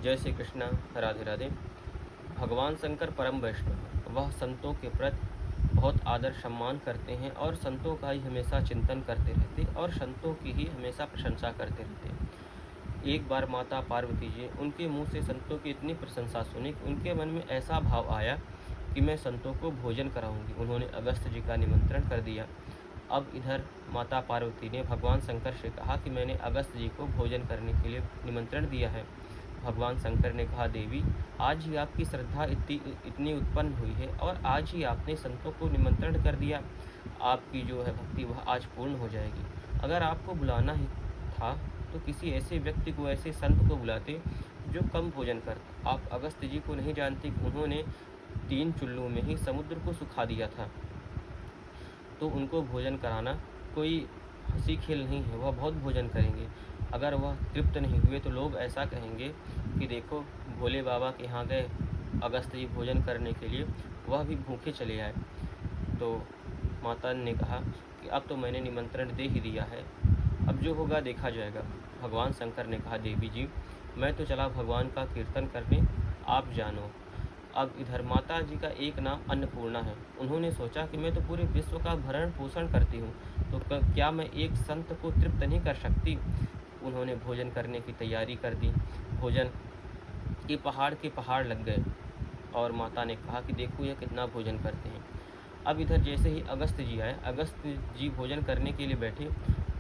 जय श्री कृष्णा, राधे राधे। भगवान शंकर परम वैष्णव, वह संतों के प्रति बहुत आदर सम्मान करते हैं और संतों का ही हमेशा चिंतन करते रहते और संतों की ही हमेशा प्रशंसा करते रहते। एक बार माता पार्वती जी उनके मुंह से संतों की इतनी प्रशंसा सुनी कि उनके मन में ऐसा भाव आया कि मैं संतों को भोजन कराऊंगी। उन्होंने अगस्त्य जी का निमंत्रण कर दिया। अब इधर माता पार्वती ने भगवान शंकर से कहा कि मैंने अगस्त्य जी को भोजन करने के लिए निमंत्रण दिया है। भगवान शंकर ने कहा, देवी, आज ही आपकी श्रद्धा इतनी उत्पन्न हुई है और आज ही आपने संतों को निमंत्रण कर दिया। आपकी जो है भक्ति वह आज पूर्ण हो जाएगी। अगर आपको बुलाना ही था तो किसी ऐसे व्यक्ति को, ऐसे संत को बुलाते जो कम भोजन करता। आप अगस्त्य जी को नहीं जानते कि उन्होंने 3 चुल्लू में ही समुद्र को सुखा दिया था। तो उनको भोजन कराना कोई हंसी खेल नहीं है, वह बहुत भोजन करेंगे। अगर वह तृप्त नहीं हुए तो लोग ऐसा कहेंगे कि देखो, भोले बाबा के यहाँ गए अगस्त्य जी भोजन करने के लिए, वह भी भूखे चले आए। तो माता ने कहा कि अब तो मैंने निमंत्रण दे ही दिया है, अब जो होगा देखा जाएगा। भगवान शंकर ने कहा, देवी जी, मैं तो चला भगवान का कीर्तन करने, आप जानो। अब इधर माता जी का एक नाम अन्नपूर्णा है। उन्होंने सोचा कि मैं तो पूरे विश्व का भरण पोषण करती हूँ, तो क्या मैं एक संत को तृप्त नहीं कर सकती। उन्होंने भोजन करने की तैयारी कर दी। भोजन के पहाड़ लग गए और माता ने कहा कि देखो यह कितना भोजन करते हैं। अब इधर जैसे ही अगस्त्य जी आए, अगस्त्य जी भोजन करने के लिए बैठे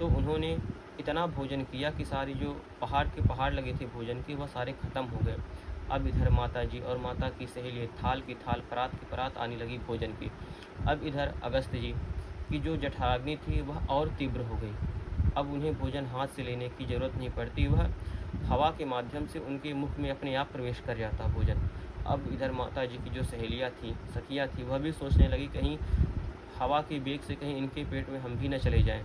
तो उन्होंने इतना भोजन किया कि सारी जो पहाड़ लगे थे भोजन के, वह सारे ख़त्म हो गए। अब इधर माता जी और माता की सहेली थाल की थाल, परात की परात आने लगी भोजन की। अब इधर अगस्त्य जी की जो जठराग्नि थी वह और तीव्र हो गई। अब उन्हें भोजन हाथ से लेने की ज़रूरत नहीं पड़ती, वह हवा के माध्यम से उनके मुख में अपने आप प्रवेश कर जाता भोजन। अब इधर माता जी की जो सहेलियाँ थी, सखियाँ थी, वह भी सोचने लगी कहीं हवा के वेग से कहीं इनके पेट में हम भी न चले जाएं।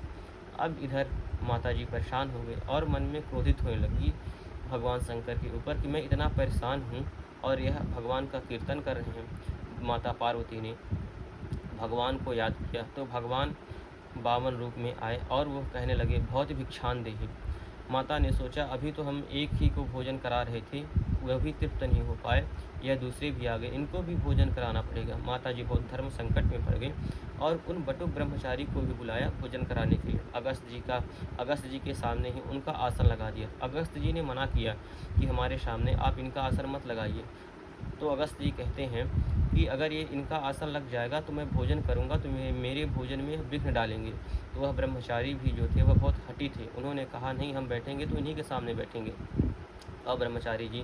अब इधर माता जी परेशान हो गए और मन में क्रोधित होने लगी भगवान शंकर के ऊपर कि मैं इतना परेशान हूँ और यह भगवान का कीर्तन कर रहे हैं। माता पार्वती ने भगवान को याद किया तो भगवान 52 रूप में आए और वह कहने लगे, बहुत भिक्षान देहि। माता ने सोचा अभी तो हम एक ही को भोजन करा रहे थे, वह भी तृप्त नहीं हो पाए, यह दूसरे भी आ गए, इनको भी भोजन कराना पड़ेगा। माता जी बहुत धर्म संकट में पड़ गए और उन बटुक ब्रह्मचारी को भी बुलाया भोजन कराने के लिए। अगस्त्य जी के सामने ही उनका आसन लगा दिया। अगस्त्य जी ने मना किया कि हमारे सामने आप इनका आसन मत लगाइए। तो अगस्त्य जी कहते हैं कि अगर ये इनका आसन लग जाएगा तो मैं भोजन करूंगा तो मेरे भोजन में विघ्न डालेंगे। तो वह ब्रह्मचारी भी जो थे वह बहुत हठी थे। उन्होंने कहा, नहीं, हम बैठेंगे तो इन्हीं के सामने बैठेंगे। और ब्रह्मचारी जी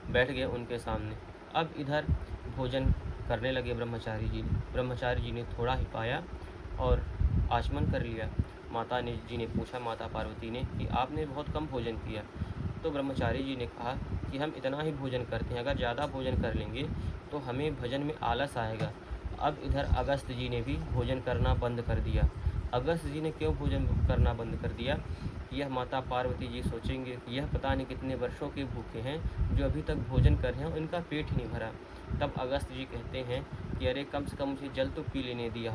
बैठ गए उनके सामने। अब इधर भोजन करने लगे ब्रह्मचारी जी ने थोड़ा ही पाया और आचमन कर लिया। माता जी ने पूछा, माता पार्वती ने, कि आपने बहुत कम भोजन किया। तो ब्रह्मचारी जी ने कहा कि हम इतना ही भोजन करते हैं, अगर ज़्यादा भोजन कर लेंगे तो हमें भजन में आलस आएगा। अब इधर अगस्त्य जी ने भी भोजन करना बंद कर दिया। अगस्त्य जी ने क्यों भोजन करना बंद कर दिया, यह माता पार्वती जी सोचेंगे कि यह पता नहीं कितने वर्षों के भूखे हैं जो अभी तक भोजन कर रहे हैं और इनका पेट ही नहीं भरा। तब अगस्त्य जी कहते हैं कि अरे, कम से कम मुझे जल तो पी लेने दिया।